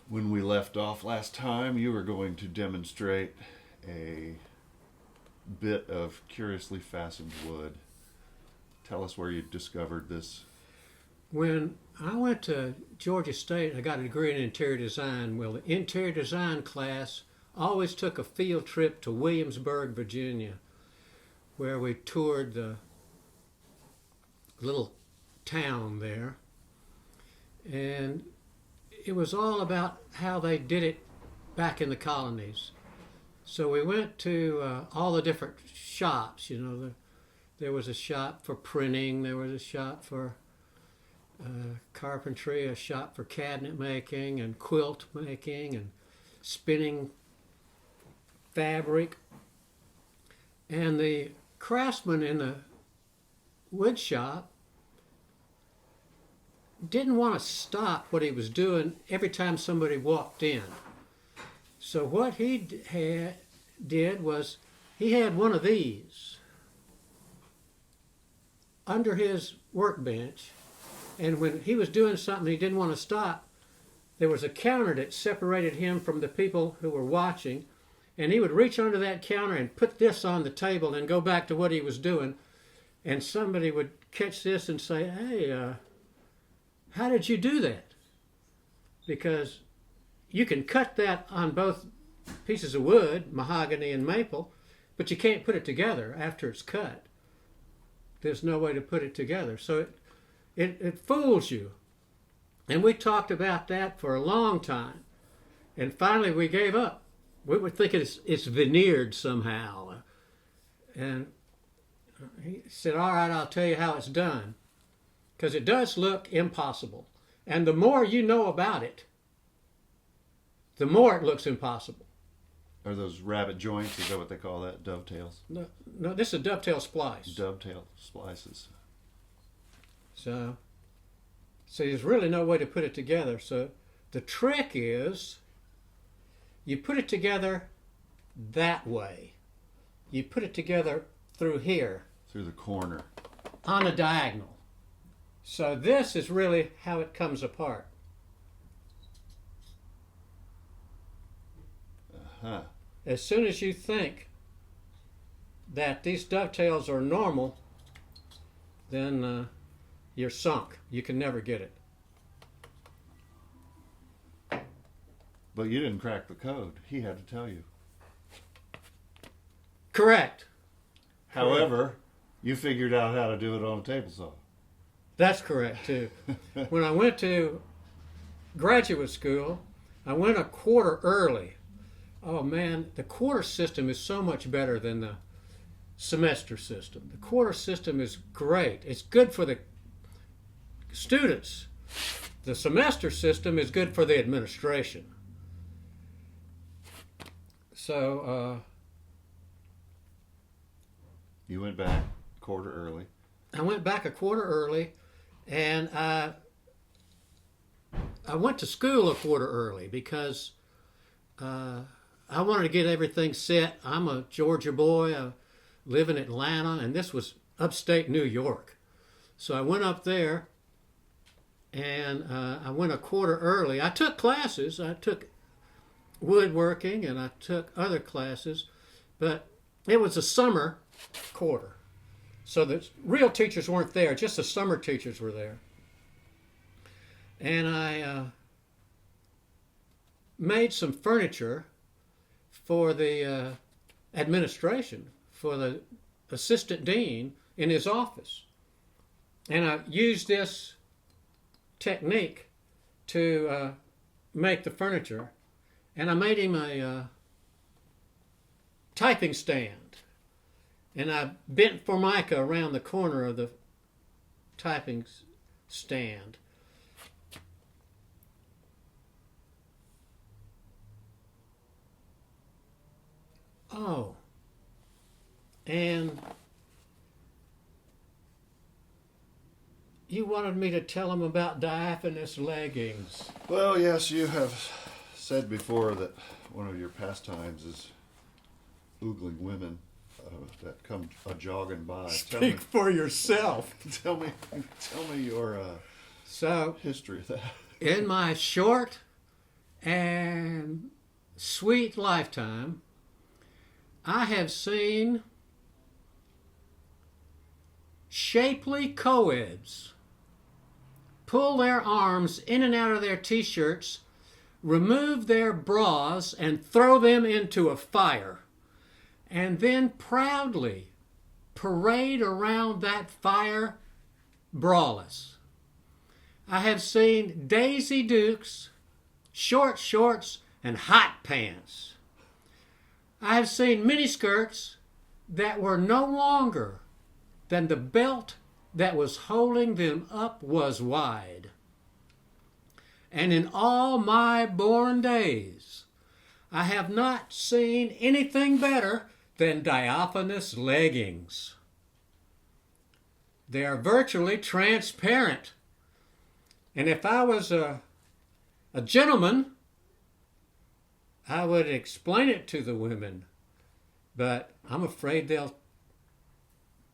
When we left off last time, you were going to demonstrate a bit of curiously fastened wood. Tell us where you discovered this. When I went to Georgia State, I got a degree in interior design. Well, the interior design class always took a field trip to Williamsburg, Virginia, where we toured the little town there. And it was all about how they did it back in the colonies. So we went to all the different shops. There was a shop for printing, there was a shop for carpentry, a shop for cabinet making and quilt making and spinning fabric. And the craftsman in the wood shop didn't want to stop what he was doing every time somebody walked in. So what he did was he had one of these under his workbench, and when he was doing something he didn't want to stop, there was a counter that separated him from the people who were watching, and he would reach under that counter and put this on the table and go back to what he was doing, and somebody would catch this and say, "Hey, how did you do that?" Because you can cut that on both pieces of wood, mahogany and maple, but you can't put it together after it's cut. There's no way to put it together. So it fools you. And we talked about that for a long time. And finally we gave up. We were thinking it's veneered somehow. And he said, "All right, I'll tell you how it's done. Because it does look impossible. And the more you know about it, the more it looks impossible." Are those rabbit joints? Is that what they call that? Dovetails? No, this is a dovetail splice. Dovetail splices. So there's really no way to put it together. So the trick is you put it together that way. You put it together through here. Through the corner. On a diagonal. So this is really how it comes apart. Uh-huh. As soon as you think that these dovetails are normal, then you're sunk. You can never get it. But you didn't crack the code. He had to tell you. Correct. However, you figured out how to do it on a table saw. That's correct, too. When I went to graduate school, I went a quarter early. Oh, man, the quarter system is so much better than the semester system. The quarter system is great. It's good for the students. The semester system is good for the administration. So, You went back a quarter early. I went back a quarter early, and I went to school a quarter early because I wanted to get everything set. I'm a Georgia boy. I live in Atlanta, and this was upstate New York. So I went up there, and I went a quarter early. I took classes. I took woodworking, and I took other classes, but it was a summer quarter. So the real teachers weren't there, just the summer teachers were there. And I made some furniture for the administration, for the assistant dean in his office. And I used this technique to make the furniture. And I made him a typing stand. And I bent formica around the corner of the typing stand. Oh, and you wanted me to tell him about diaphanous leggings. Well, yes, you have said before that one of your pastimes is oogling women that come jogging by. Speak for yourself. Tell me your So, history of that. in my short and sweet lifetime, I have seen shapely co-eds pull their arms in and out of their t-shirts, remove their bras, and throw them into a fire, and then proudly parade around that fire braless. I have seen Daisy Dukes, short shorts, and hot pants. I have seen miniskirts that were no longer than the belt that was holding them up was wide. And in all my born days, I have not seen anything better than diaphanous leggings. They are virtually transparent. And if I was a gentleman, I would explain it to the women. But I'm afraid they'll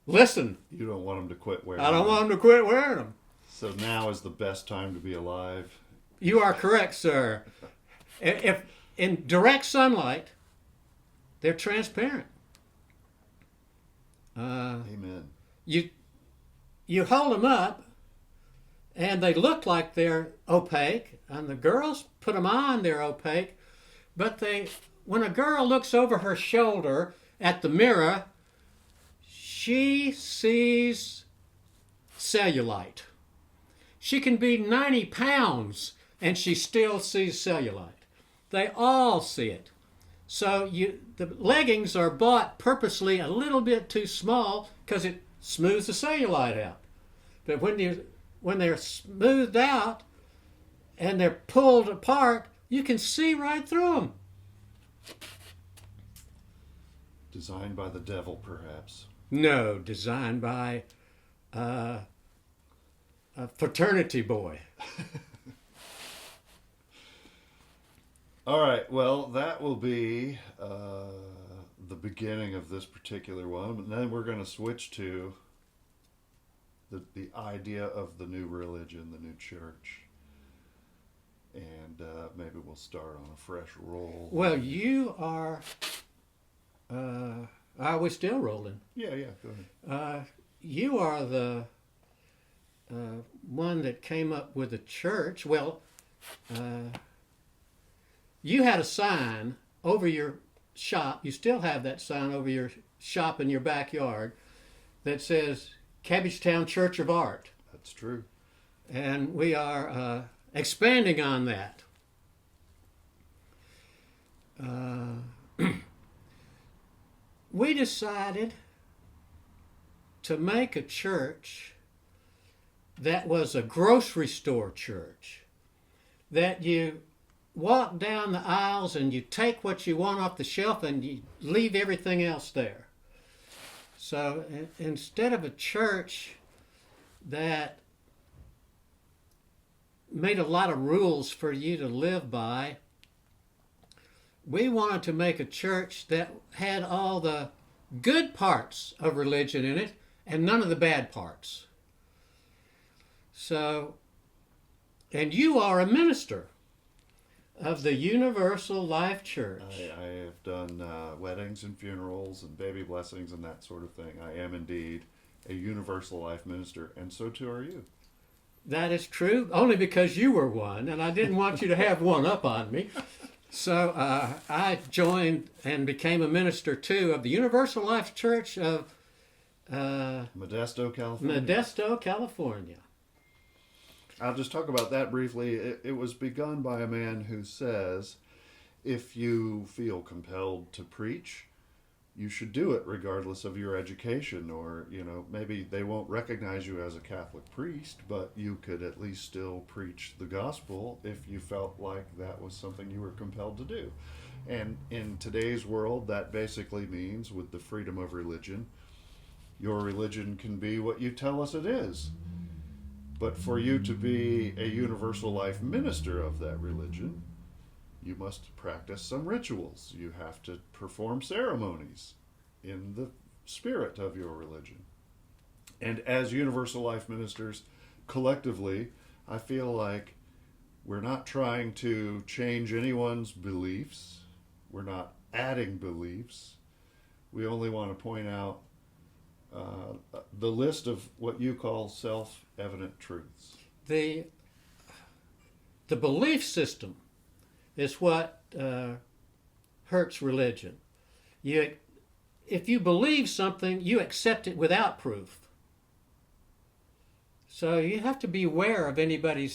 listen. You don't want them to quit wearing I don't them. want them to quit wearing them. So now is the best time to be alive. You are correct, sir. If in direct sunlight, they're transparent. Amen. You hold them up, and they look like they're opaque, and the girls put them on, they're opaque, but when a girl looks over her shoulder at the mirror, she sees cellulite. She can be 90 pounds, and she still sees cellulite. They all see it. So the leggings are bought purposely a little bit too small because it smooths the cellulite out. But when they're smoothed out and they're pulled apart, you can see right through them. Designed by the devil, perhaps. No, designed by a fraternity boy. All right, well, that will be the beginning of this particular one. And then we're going to switch to the idea of the new religion, the new church. And maybe we'll start on a fresh roll. Well, you are... are we still rolling? Yeah, go ahead. You are the one that came up with the church. Well, you had a sign over your shop. You still have that sign over your shop in your backyard that says Cabbagetown Church of Art. That's true. And we are expanding on that. We decided to make a church that was a grocery store church, that you walk down the aisles and you take what you want off the shelf and you leave everything else there. So instead of a church that made a lot of rules for you to live by, we wanted to make a church that had all the good parts of religion in it and none of the bad parts. So, and you are a minister of the Universal Life Church. I have done weddings and funerals and baby blessings and that sort of thing. I am indeed a Universal Life minister, and so too are you. That is true, only because you were one, and I didn't want you to have one up on me. So I joined and became a minister, too, of the Universal Life Church of Modesto, California. Modesto, California. I'll just talk about that briefly. It was begun by a man who says, if you feel compelled to preach, you should do it regardless of your education, or, maybe they won't recognize you as a Catholic priest, but you could at least still preach the gospel if you felt like that was something you were compelled to do. And in today's world, that basically means, with the freedom of religion, your religion can be what you tell us it is. But for you to be a Universal Life minister of that religion, you must practice some rituals. You have to perform ceremonies in the spirit of your religion. And as Universal Life ministers, collectively, I feel like We're not trying to change anyone's beliefs. We're not adding beliefs. We only want to point out the list of what you call self-evident truths. The belief system is what hurts religion. If you believe something, you accept it without proof. So you have to be aware of anybody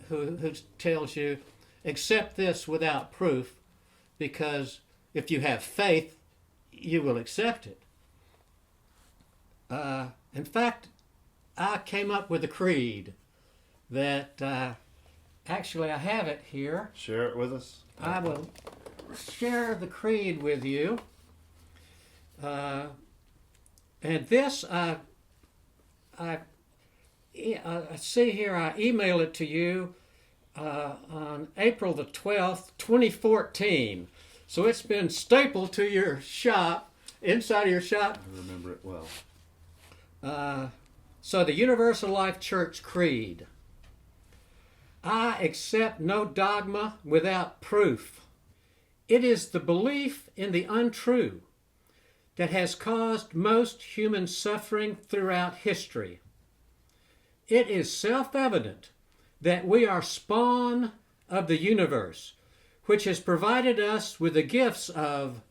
who tells you, accept this without proof, because if you have faith, you will accept it. In fact, I came up with a creed that, actually I have it here. Share it with us. I will share the creed with you. And this, I see here, I emailed it to you on April the 12th, 2014. So it's been stapled to your shop, inside of your shop. I remember it well. So the Universal Life Church Creed. I accept no dogma without proof. It is the belief in the untrue that has caused most human suffering throughout history. It is self-evident that we are spawn of the universe, which has provided us with the gifts of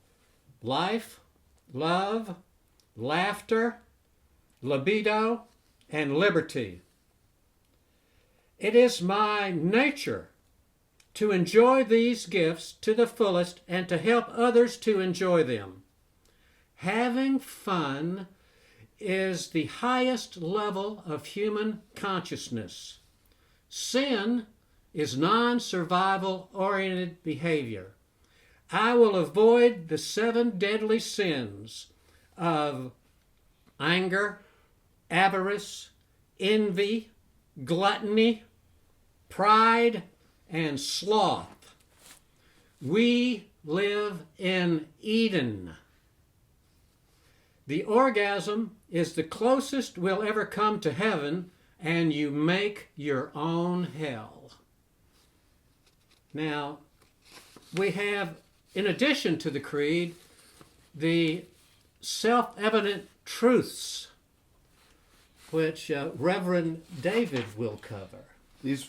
life, love, laughter, libido, and liberty. It is my nature to enjoy these gifts to the fullest and to help others to enjoy them. Having fun is the highest level of human consciousness. Sin is non-survival oriented behavior. I will avoid the 7 deadly sins of anger, avarice, envy, gluttony, pride, and sloth. We live in Eden. The orgasm is the closest we'll ever come to heaven, and you make your own hell. Now, we have, in addition to the creed, the self-evident truths, which Reverend David will cover. These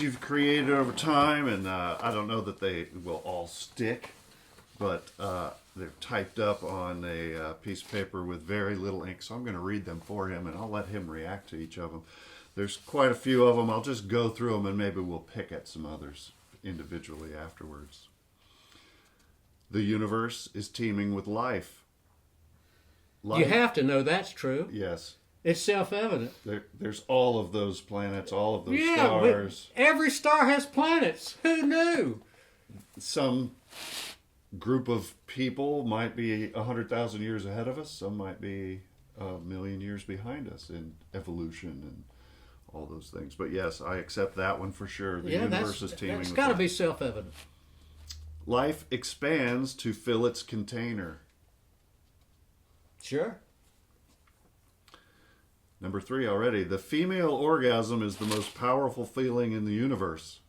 you've created over time, and I don't know that they will all stick, but they're typed up on a piece of paper with very little ink, so I'm going to read them for him, and I'll let him react to each of them. There's quite a few of them. I'll just go through them, and maybe we'll pick at some others individually afterwards. The universe is teeming with life. You have to know that's true. Yes. It's self-evident. There's all of those planets, all of those stars. Every star has planets. Who knew? Some group of people might be 100,000 years ahead of us. Some might be a million years behind us in evolution and all those things. But yes, I accept that one for sure. The universe is teeming with life. It's got to be self-evident. Life expands to fill its container. Sure. Number 3 already. The female orgasm is the most powerful feeling in the universe.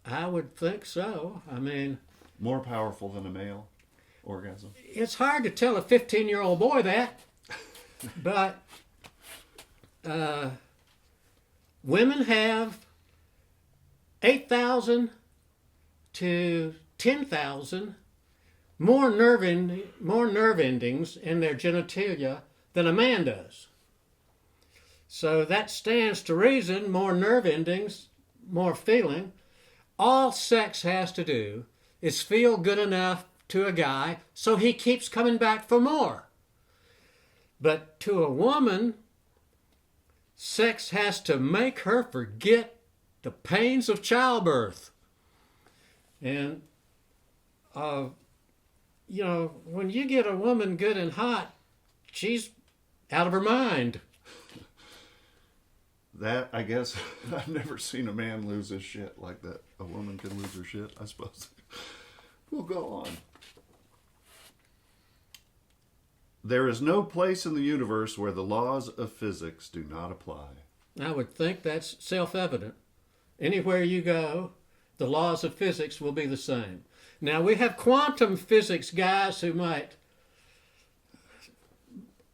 I would think so. I mean, more powerful than a male orgasm. It's hard to tell a 15-year-old boy that, but women have 8,000 to 10,000 more nerve endings in their genitalia than a man does. So that stands to reason, more nerve endings, more feeling. All sex has to do is feel good enough to a guy so he keeps coming back for more. But to a woman, sex has to make her forget the pains of childbirth. And, when you get a woman good and hot, she's out of her mind. That, I guess, I've never seen a man lose his shit like that. A woman can lose her shit, I suppose. We'll go on. There is no place in the universe where the laws of physics do not apply. I would think that's self-evident. Anywhere you go, the laws of physics will be the same. Now, we have quantum physics guys who might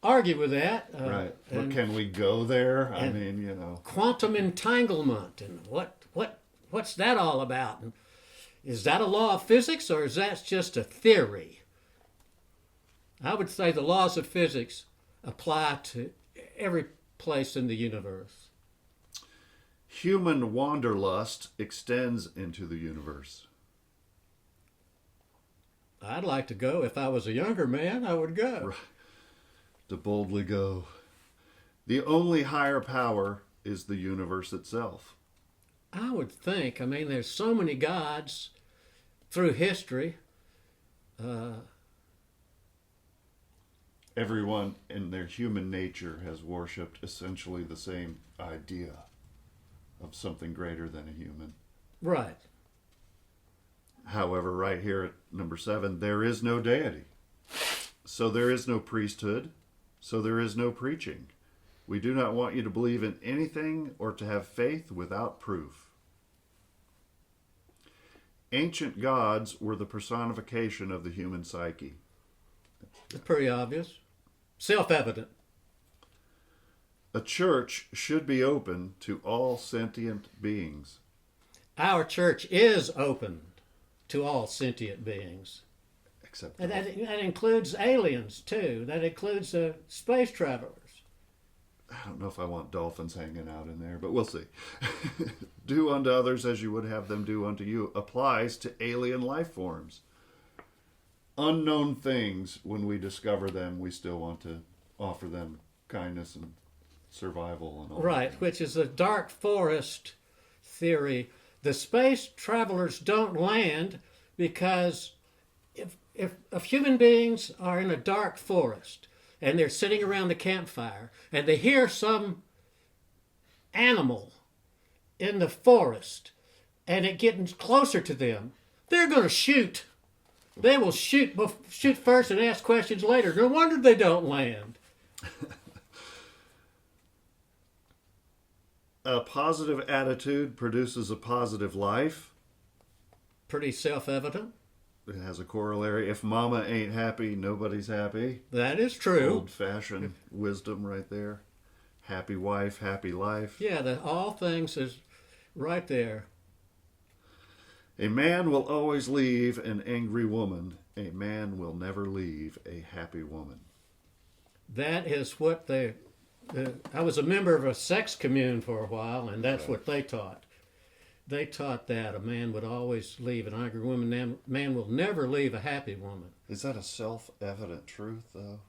argue with that. Right. But can we go there? I mean, Quantum entanglement, and what's that all about? And is that a law of physics, or is that just a theory? I would say the laws of physics apply to every place in the universe. Human wanderlust extends into the universe. I'd like to go. If I was a younger man, I would go. Right. To boldly go. The only higher power is the universe itself. I would think. I mean, there's so many gods through history. Everyone in their human nature has worshipped essentially the same idea of something greater than a human. Right. However, right here at number 7, there is no deity. So there is no priesthood. So there is no preaching. We do not want you to believe in anything or to have faith without proof. Ancient gods were the personification of the human psyche. It's pretty obvious. Self-evident. A church should be open to all sentient beings. Our church is open to all sentient beings. Except And that includes aliens, too. That includes space travelers. I don't know if I want dolphins hanging out in there, but we'll see. Do unto others as you would have them do unto you applies to alien life forms. Unknown things, when we discover them, we still want to offer them kindness and survival and all Right, that. which is the dark forest theory. The space travelers don't land because if human beings are in a dark forest and they're sitting around the campfire and they hear some animal in the forest and it getting closer to them, they're going to shoot. They will shoot first and ask questions later. No wonder they don't land. A positive attitude produces a positive life. Pretty self-evident. It has a corollary. If mama ain't happy, nobody's happy. That is true. Old-fashioned wisdom right there. Happy wife, happy life. Yeah, that all things is right there. A man will always leave an angry woman. A man will never leave a happy woman. That is what I was a member of a sex commune for a while, and that's what they taught. They taught that a man would always leave an angry woman. A man will never leave a happy woman. Is that a self-evident truth, though?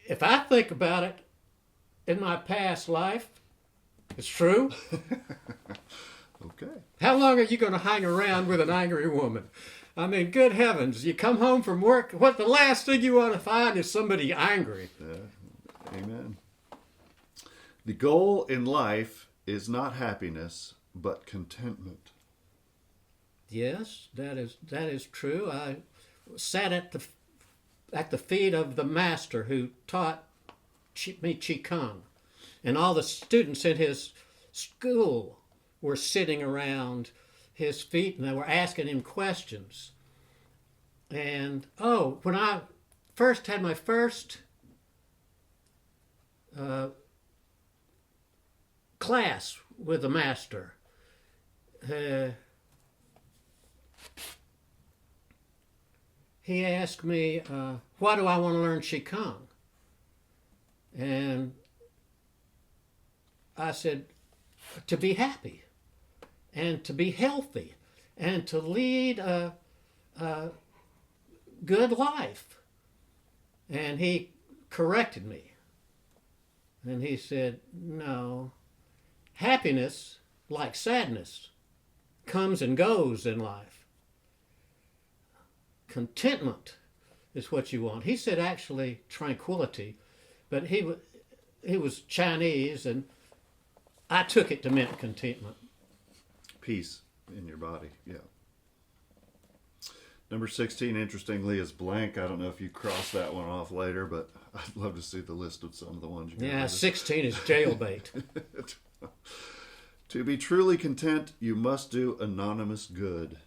If I think about it in my past life, it's true. Okay. How long are you going to hang around with an angry woman? I mean, good heavens, you come home from work, what the last thing you want to find is somebody angry. Yeah. Amen. The goal in life is not happiness, but contentment. Yes, that is true. I sat at the feet of the master who taught me Qigong, and all the students in his school were sitting around his feet and they were asking him questions. And when I first had my first class with the master, he asked me, why do I want to learn Qigong? And I said, to be happy and to be healthy and to lead a good life. And he corrected me. And he said, no, happiness, like sadness, comes and goes in life. Contentment is what you want. He said actually tranquility, but he was Chinese, and I took it to mean contentment. Peace in your body, yeah. Number 16, interestingly, is blank. I don't know if you cross that one off later, but I'd love to see the list of some of the ones you got. Yeah, 16 is jailbait. To be truly content, you must do anonymous good.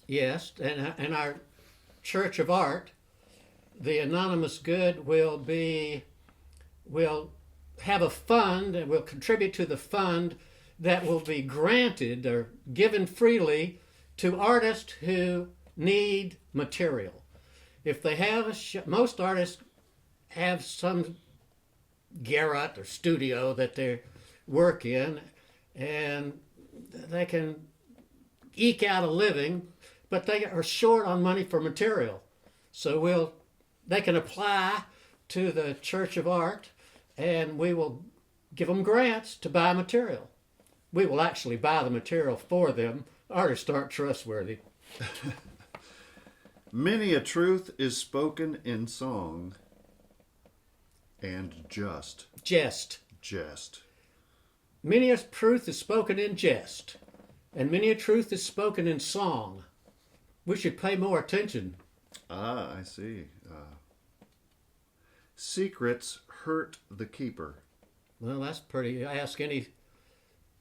Yes, and in our Church of Art, the anonymous good will have a fund and will contribute to the fund that will be granted or given freely to artists who need material. If they have most artists have some garret or studio that they work in, and they can eke out a living, but they are short on money for material. So they can apply to the Church of Art, and we will give them grants to buy material. We will actually buy the material for them. Artists aren't trustworthy. Many a truth is spoken in song and just. Jest. Many a truth is spoken in jest, and many a truth is spoken in song. We should pay more attention. Ah, I see. Secrets hurt the keeper. Well, that's pretty. Ask any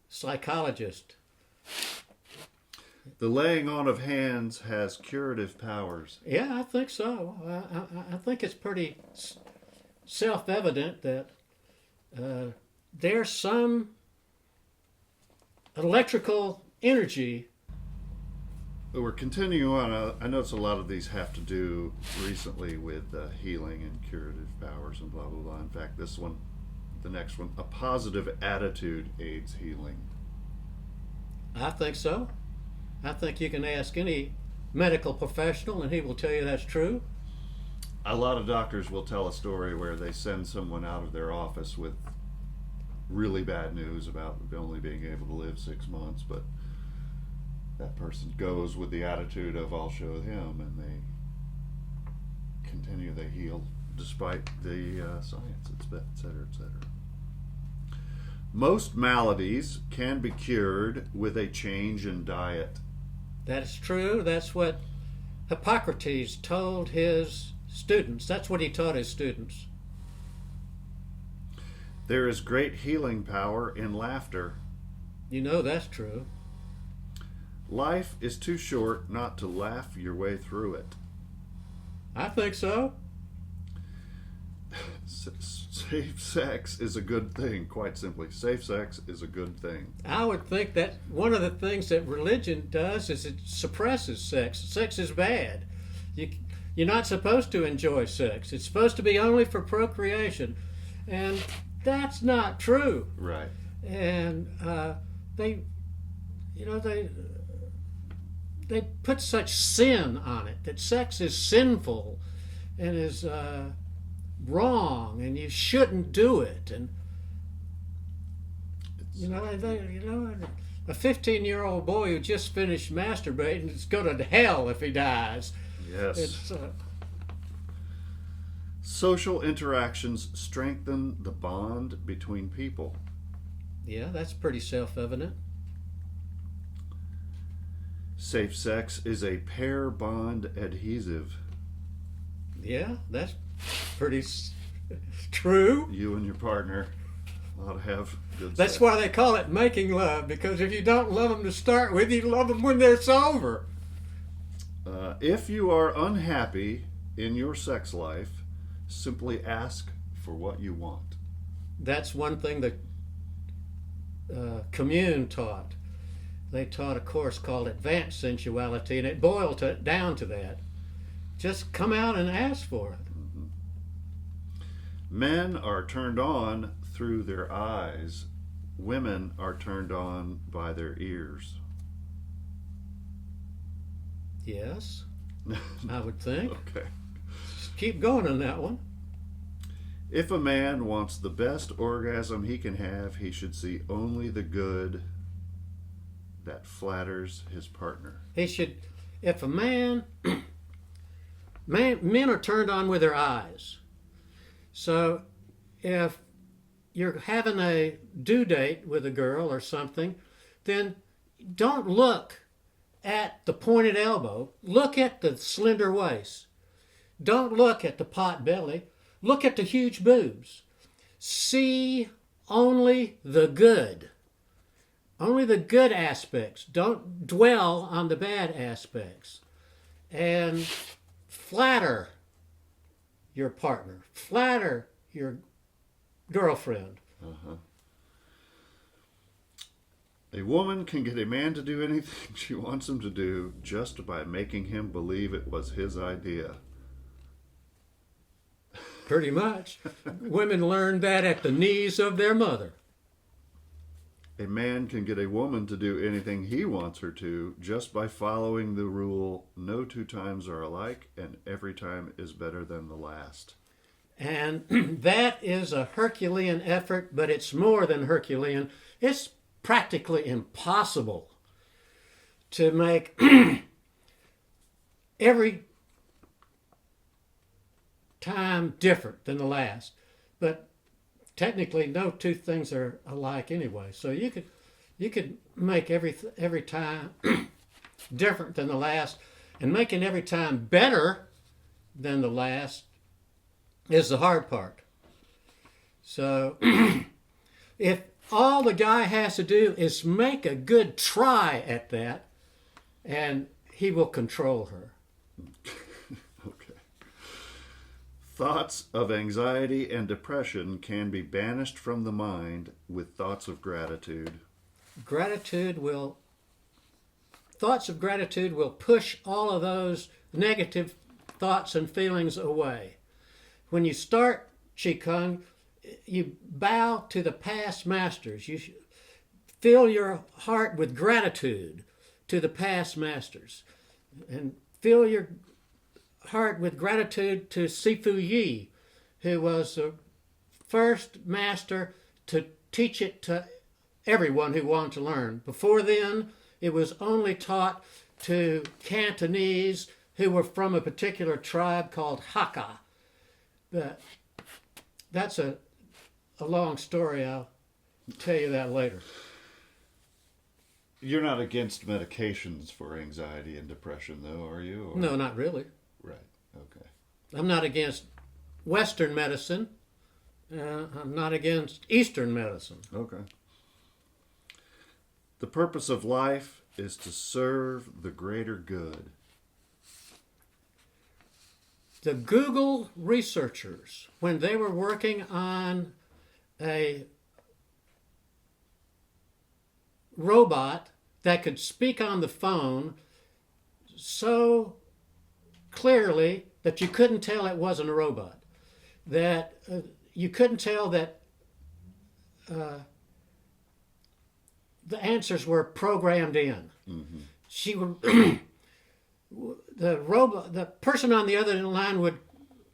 psychologist. The laying on of hands has curative powers. Yeah, I think so. I think it's pretty self-evident that there's some electrical energy. We're continuing on. I notice a lot of these have to do recently with healing and curative powers and blah, blah, blah. In fact, the next one, a positive attitude aids healing. I think so. I think you can ask any medical professional and he will tell you that's true. A lot of doctors will tell a story where they send someone out of their office with really bad news about only being able to live 6 months, but that person goes with the attitude of I'll show him, and they continue, they heal despite the science, et cetera, et cetera. Most maladies can be cured with a change in diet. That is true. That's what Hippocrates told his students. That's what he taught his students. There is great healing power in laughter. You know that's true. Life is too short not to laugh your way through it. I think so. Safe sex is a good thing, quite simply. Safe sex is a good thing. I would think that one of the things that religion does is it suppresses sex. Sex is bad. You're not supposed to enjoy sex. It's supposed to be only for procreation. And that's not true. Right. And they put such sin on it, that sex is sinful and is wrong, and you shouldn't do it. And a 15-year-old boy who just finished masturbating is going to hell if he dies. Yes. Social interactions strengthen the bond between people. Yeah, that's pretty self-evident. Safe sex is a pair bond adhesive. Yeah, that's pretty true. You and your partner ought to have good That's sex. why they call it making love, because if you don't love them to start with, you love them when they're sober. If you are unhappy in your sex life, simply ask for what you want. That's one thing that Commune taught. They taught a course called Advanced Sensuality, and it boiled down to that. Just come out and ask for it. Mm-hmm. Men are turned on through their eyes. Women are turned on by their ears. Yes, I would think. Okay. Just keep going on that one. If a man wants the best orgasm he can have, he should see only the good that flatters his partner. He should, if a men are turned on with their eyes. So if you're having a due date with a girl or something, then don't look at the pointed elbow. Look at the slender waist. Don't look at the pot belly. Look at the huge boobs. See only the good. Only the good aspects. Don't dwell on the bad aspects. And flatter your partner. Flatter your girlfriend. Uh-huh. A woman can get a man to do anything she wants him to do just by making him believe it was his idea. Pretty much. Women learned that at the knees of their mother. A man can get a woman to do anything he wants her to just by following the rule, no two times are alike and every time is better than the last. And that is a Herculean effort, but it's more than Herculean. It's practically impossible to make every time different than the last. But technically, no two things are alike anyway. So you could make every time different than the last, and making every time better than the last is the hard part. So if all the guy has to do is make a good try at that, and he will control her. Okay. Thoughts of anxiety and depression can be banished from the mind with thoughts of gratitude. Thoughts of gratitude will push all of those negative thoughts and feelings away. When you start Qigong, you bow to the past masters. You fill your heart with gratitude to the past masters. And fill your heart with gratitude to Sifu Yi, who was the first master to teach it to everyone who wanted to learn. Before then, it was only taught to Cantonese who were from a particular tribe called Hakka. But that's a long story. I'll tell you that later. You're not against medications for anxiety and depression, though, are you? Or... No, not really. Right. Okay. I'm not against Western medicine. I'm not against Eastern medicine. Okay. The purpose of life is to serve the greater good. The Google researchers, when they were working on a robot that could speak on the phone so clearly that you couldn't tell it wasn't a robot, that you couldn't tell that the answers were programmed in. Mm-hmm. She would, the person on the other line would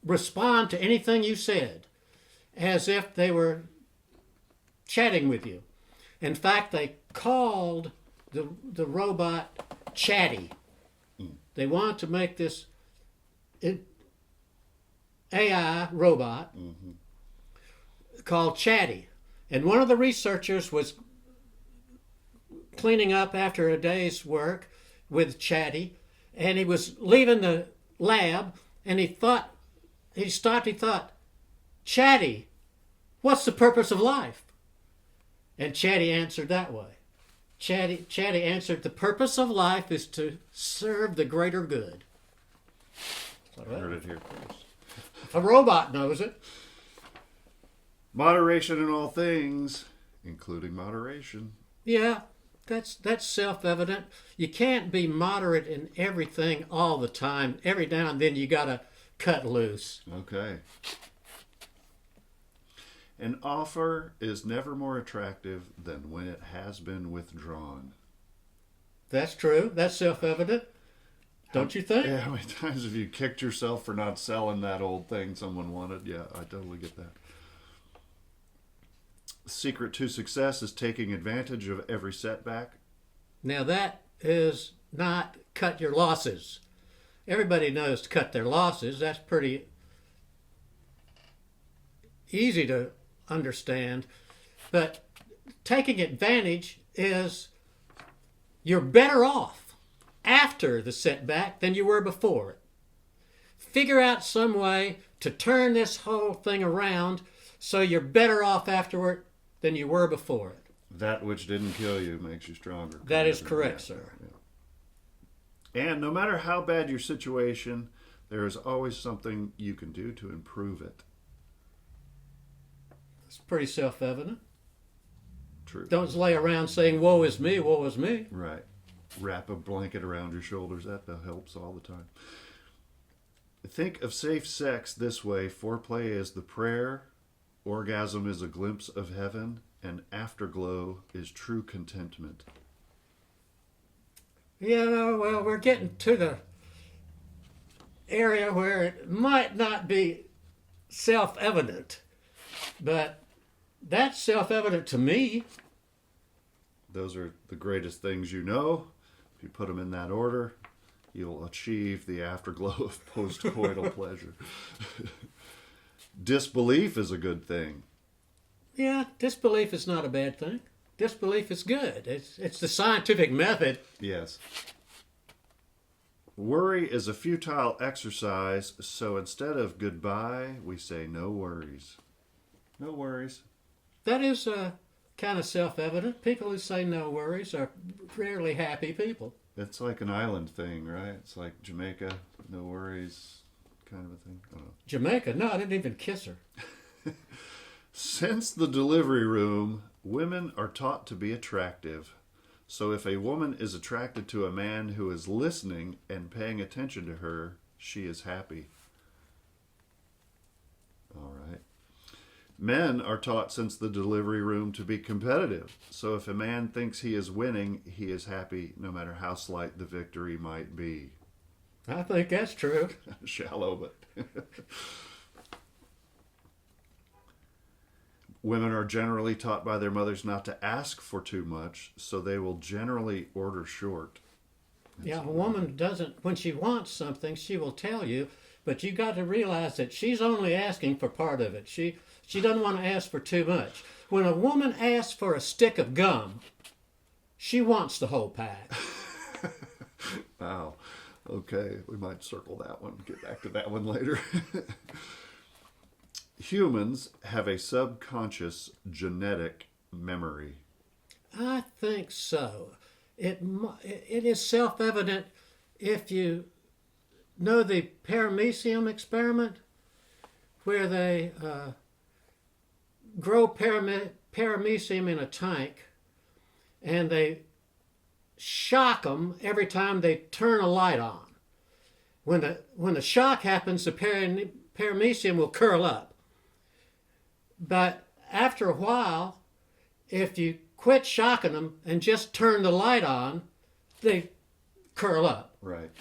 respond to anything you said as if they were chatting with you. In fact, they called the robot Chatty. They wanted to make this AI robot called Chatty. And one of the researchers was cleaning up after a day's work with Chatty, and he was leaving the lab, and he thought, Chatty, what's the purpose of life? And Chatty answered that way. Chatty answered, the purpose of life is to serve the greater good. So, I heard it here first. A robot knows it. Moderation in all things, including moderation. Yeah, that's self-evident. You can't be moderate in everything all the time. Every now and then you got to cut loose. Okay. An offer is never more attractive than when it has been withdrawn. That's true. That's self-evident. Don't you think? Yeah, how many times have you kicked yourself for not selling that old thing someone wanted? Yeah, I totally get that. The secret to success is taking advantage of every setback. Now that is not cut your losses. Everybody knows to cut their losses. That's pretty easy to understand. But taking advantage is you're better off after the setback than you were before it. Figure out some way to turn this whole thing around so you're better off afterward than you were before it. That which didn't kill you makes you stronger. That is correct, sir. Yeah. And no matter how bad your situation, there is always something you can do to improve it. It's pretty self-evident. True. Don't lay around saying, woe is me, woe is me. Right. Wrap a blanket around your shoulders. That helps all the time. Think of safe sex this way. Foreplay is the prayer, orgasm is a glimpse of heaven, and afterglow is true contentment. Well, we're getting to the area where it might not be self-evident, but that's self-evident to me. Those are the greatest things you know. If you put them in that order, you'll achieve the afterglow of post-coital pleasure. Disbelief is a good thing. Yeah, disbelief is not a bad thing. Disbelief is good. It's the scientific method. Yes. Worry is a futile exercise, so instead of goodbye, we say no worries. No worries. That is kind of self-evident. People who say no worries are rarely happy people. It's like an island thing, right? It's like Jamaica, no worries kind of a thing. I don't know. Jamaica? No, I didn't even kiss her. Since the delivery room, women are taught to be attractive. So if a woman is attracted to a man who is listening and paying attention to her, she is happy. All right. Men are taught since the delivery room to be competitive. So if a man thinks he is winning, he is happy no matter how slight the victory might be. I think that's true. Shallow, but... Women are generally taught by their mothers not to ask for too much, so they will generally order short. Yeah, a woman doesn't, when she wants something, she will tell you, but you got to realize that she's only asking for part of it. She doesn't want to ask for too much. When a woman asks for a stick of gum, she wants the whole pack. Wow. Okay, we might circle that one, get back to that one later. Humans have a subconscious genetic memory. I think so. It is self-evident if you know the paramecium experiment, where they grow paramecium in a tank, and they shock them every time they turn a light on. When the shock happens, the paramecium will curl up. But after a while, if you quit shocking them and just turn the light on, they curl up. Right.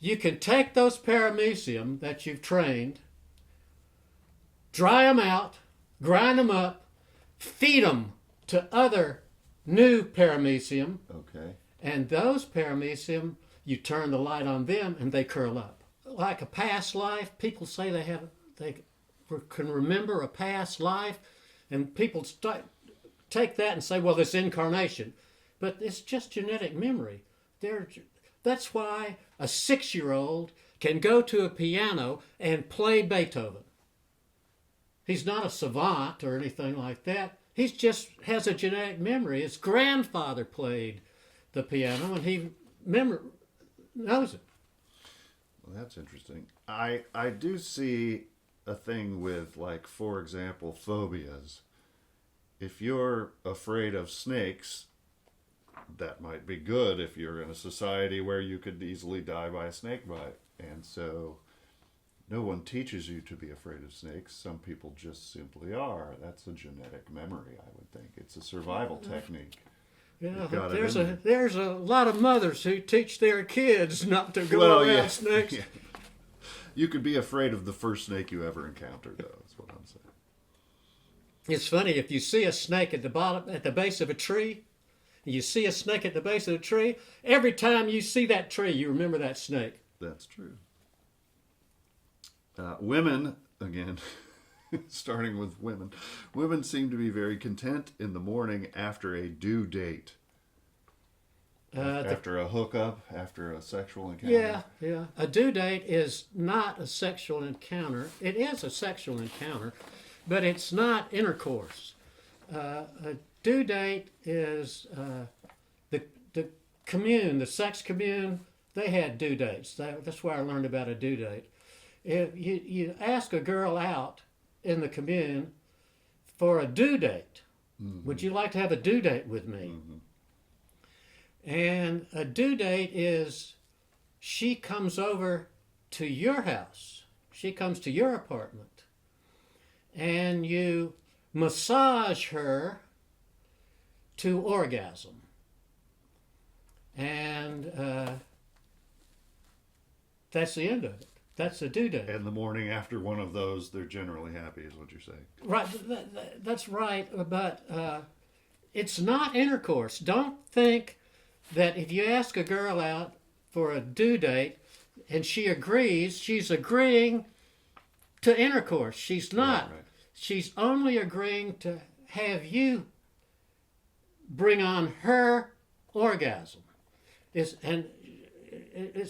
You can take those paramecium that you've trained, dry them out, grind them up, feed them to other new paramecium. Okay. And those paramecium, you turn the light on them and they curl up. Like a past life, people say they can remember a past life, and people take that and say, well, this incarnation. But it's just genetic memory. That's why a 6-year-old can go to a piano and play Beethoven. He's not a savant or anything like that. He just has a genetic memory. His grandfather played the piano, and he knows it. Well, that's interesting. I do see a thing with, like, for example, phobias. If you're afraid of snakes, that might be good if you're in a society where you could easily die by a snake bite. And so no one teaches you to be afraid of snakes. Some people just simply are. That's a genetic memory, I would think. It's a survival technique. Yeah, there's a lot of mothers who teach their kids not to go around snakes. Yeah. You could be afraid of the first snake you ever encountered, though. That's what I'm saying. It's funny, if you see a snake at the base of a tree, you see a snake at the base of the tree, every time you see that tree, you remember that snake. That's true. Women, again, starting with women seem to be very content in the morning after a due date. After a hookup, after a sexual encounter. Yeah. A due date is not a sexual encounter. It is a sexual encounter, but it's not intercourse. A due date is the commune, the sex commune. They had due dates. That's where I learned about a due date. If you ask a girl out in the commune for a due date, would you like to have a due date with me? And a due date is she comes over to your house. She comes to your apartment. And you massage her to orgasm. And that's the end of it. That's the due date. And the morning after one of those, they're generally happy, is what you're saying. Right, that's right, but it's not intercourse. Don't think that if you ask a girl out for a due date and she agrees, she's agreeing to intercourse. She's not. Right. She's only agreeing to have you bring on her orgasm. It's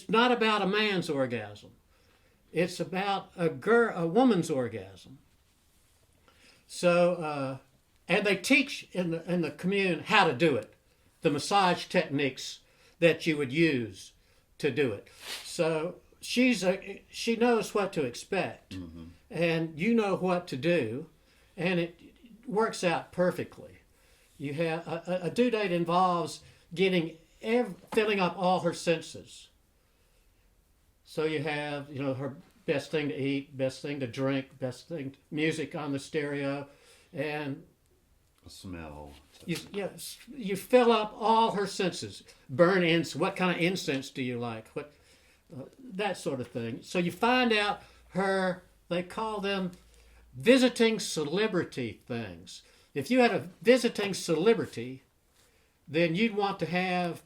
not about a man's orgasm. It's about a woman's orgasm. So, and they teach in the commune how to do it, the massage techniques that you would use to do it. So she knows what to expect, and you know what to do, and it works out perfectly. You have a due date involves filling up all her senses. So you have, her best thing to eat, best thing to drink, music on the stereo, and A smell. you fill up all her senses. Burn incense. What kind of incense do you like? That sort of thing. So you find out they call them visiting celebrity things. If you had a visiting celebrity, then you'd want to have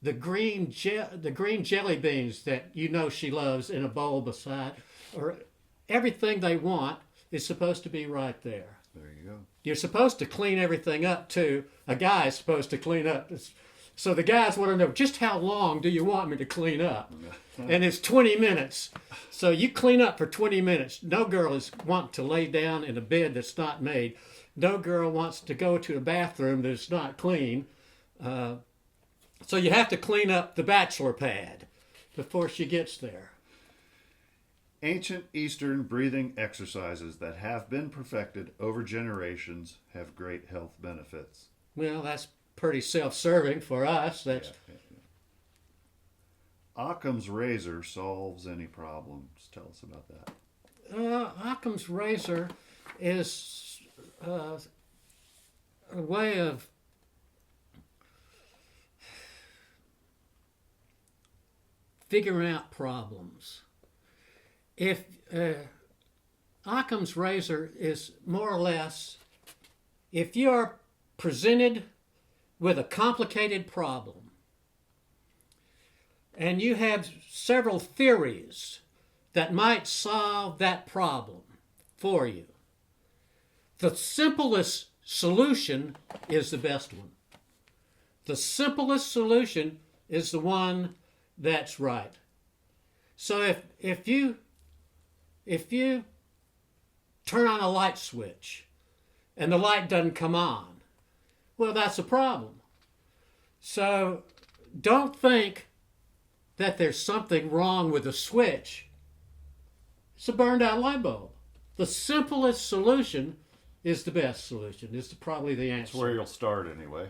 the green jelly beans that she loves in a bowl beside, or everything they want is supposed to be right there. There you go. You're supposed to clean everything up too. A guy is supposed to clean up. So the guys want to know, just how long do you want me to clean up? And it's 20 minutes. So you clean up for 20 minutes. No girl is wanting to lay down in a bed that's not made. No girl wants to go to a bathroom that's not clean. So you have to clean up the bachelor pad before she gets there. Ancient Eastern breathing exercises that have been perfected over generations have great health benefits. Well, that's pretty self-serving for us. That's Occam's razor solves any problems. Tell us about that. Occam's razor is a way of figuring out problems. If Occam's razor is more or less, if you're presented with a complicated problem and you have several theories that might solve that problem for you, the simplest solution is the best one. The simplest solution is the one that's right. So if you turn on a light switch and the light doesn't come on, well, that's a problem. So don't think that there's something wrong with the switch. It's a burned out light bulb. The simplest solution is the best solution, is probably the answer. That's where you'll start anyway.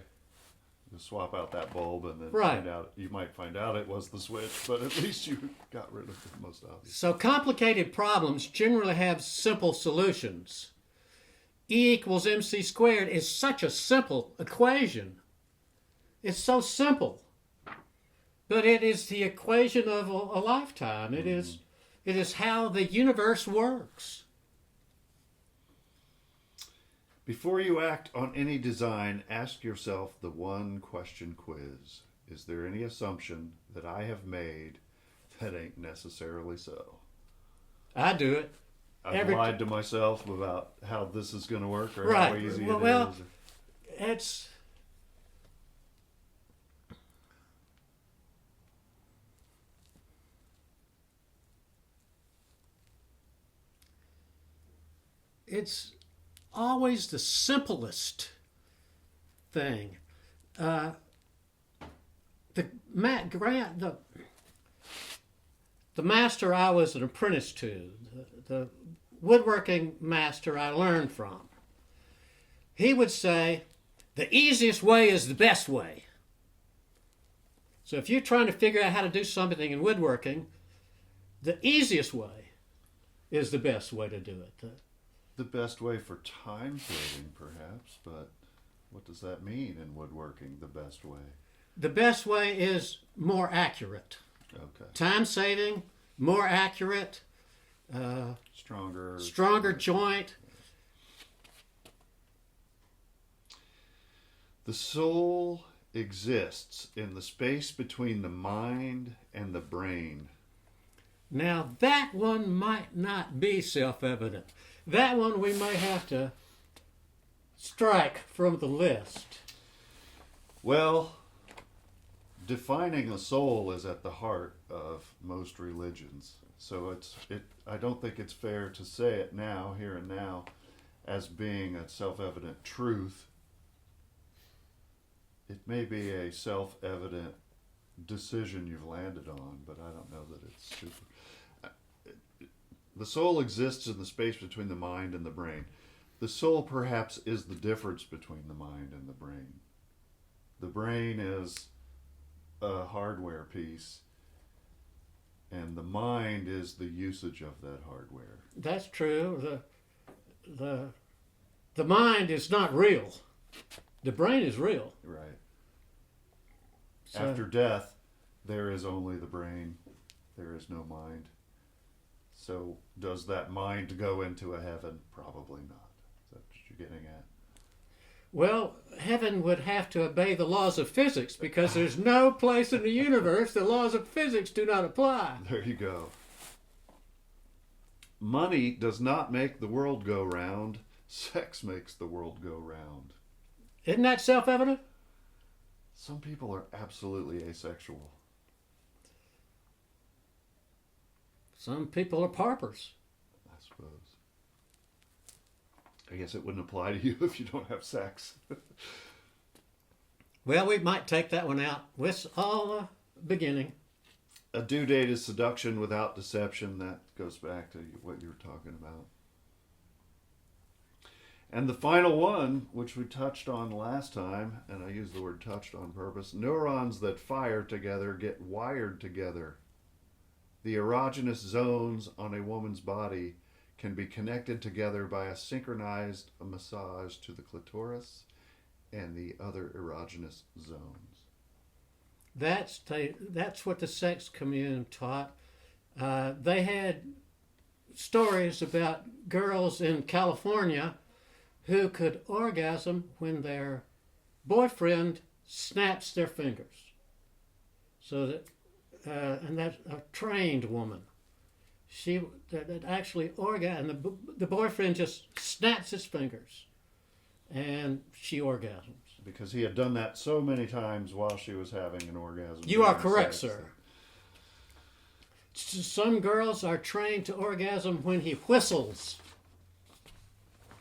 You swap out that bulb and then find out. You might find out it was the switch, but at least you got rid of the most obvious. So complicated problems generally have simple solutions. E equals mc squared is such a simple equation. It's so simple. But it is the equation of a lifetime. It is how the universe works. Before you act on any design, ask yourself the one question quiz. Is there any assumption that I have made that ain't necessarily so? I do it. I've lied to myself about how this is going to work or right. how easy well, it is. It's always the simplest thing. The Matt Grant, the master I was an apprentice to, the woodworking master I learned from, he would say, the easiest way is the best way. So if you're trying to figure out how to do something in woodworking, the easiest way is the best way to do it. The best way for time saving, perhaps, but what does that mean in woodworking, the best way? The best way is more accurate. Okay. Time saving, more accurate, stronger joint. The soul exists in the space between the mind and the brain. Now that one might not be self-evident. That one we may have to strike from the list. Well, defining the soul is at the heart of most religions. So I don't think it's fair to say it now, here and now, as being a self-evident truth. It may be a self-evident decision you've landed on, but I don't know that it's super. The soul exists in the space between the mind and the brain. The soul perhaps is the difference between the mind and the brain. The brain is a hardware piece, and the mind is the usage of that hardware. That's true. The mind is not real. The brain is real. Right. So, After death, there is only the brain. There is no mind. So does that mind go into a heaven? Probably not. Is that what you're getting at? well, heaven would have to obey the laws of physics because there's no place in the universe the laws of physics do not apply. There you go. Money does not make the world go round. Sex makes the world go round. Isn't that self-evident? Some people are absolutely asexual. Some people are paupers. I suppose. I guess it wouldn't apply to you if you don't have sex. Well, we might take that one out. With all the beginning. A due date is seduction without deception. That goes back to what you were talking about. And the final one, which we touched on last time, and I used the word touched on purpose, neurons that fire together get wired together. The erogenous zones on a woman's body can be connected together by a synchronized massage to the clitoris and the other erogenous zones. That's what the sex commune taught. They had stories about girls in California who could orgasm when their boyfriend snaps their fingers. So that, and that's a trained woman. She that actually orgasms, and the boyfriend just snaps his fingers, and she orgasms. Because he had done that so many times while she was having an orgasm. You are during correct, sex. sir. Some girls are trained to orgasm when he whistles.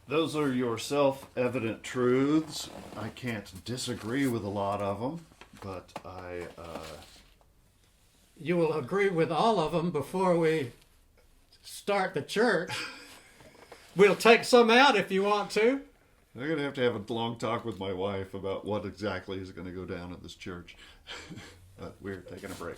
Those are your self-evident truths. I can't disagree with a lot of them, but You will agree with all of them before we start the church. We'll take some out if you want to. I'm going to have a long talk with my wife about what exactly is going to go down at this church. But we're taking a break.